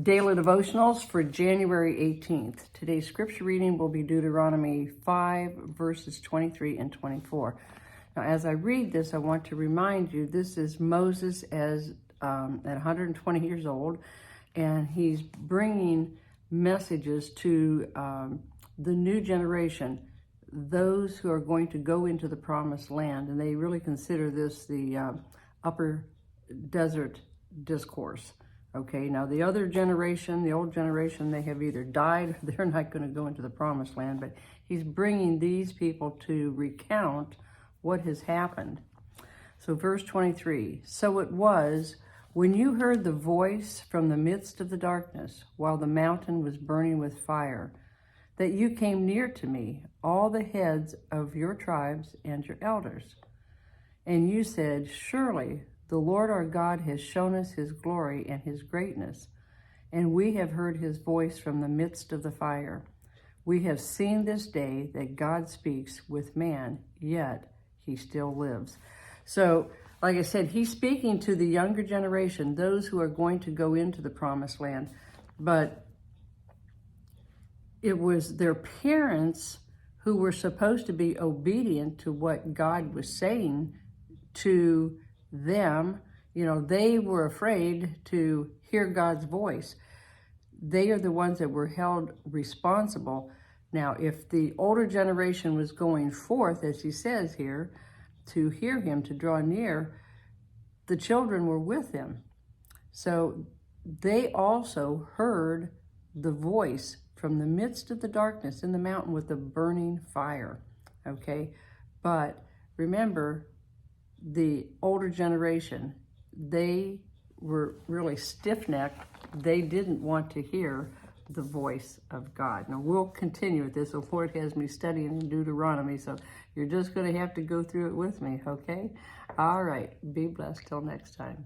Daily Devotionals for January 18th. Today's scripture reading will be Deuteronomy 5, verses 23 and 24. Now, as I read this, I want to remind you, this is Moses at 120 years old, and he's bringing messages to the new generation, those who are going to go into the promised land, and they really consider this the upper desert discourse. Okay, now the other generation, the old generation, they have either died or they're not going to go into the promised land, but he's bringing these people to recount what has happened. So verse 23, so it was when you heard the voice from the midst of the darkness, while the mountain was burning with fire, that you came near to me, all the heads of your tribes and your elders. And you said, surely the Lord our God has shown us his glory and his greatness, and we have heard his voice from the midst of the fire. We have seen this day that God speaks with man, yet he still lives. So, like I said, he's speaking to the younger generation, those who are going to go into the promised land. But it was their parents who were supposed to be obedient to what God was saying to them. You know, they were afraid to hear God's voice. They are the ones that were held responsible. Now, if the older generation was going forth, as he says here, to hear him, to draw near, the children were with him. So they also heard the voice from the midst of the darkness in the mountain with the burning fire. Okay, but remember, the older generation, they were really stiff-necked. They didn't want to hear the voice of God. Now, we'll continue with this. The Lord has me studying in Deuteronomy, so you're just going to have to go through it with me, okay? All right. Be blessed till next time.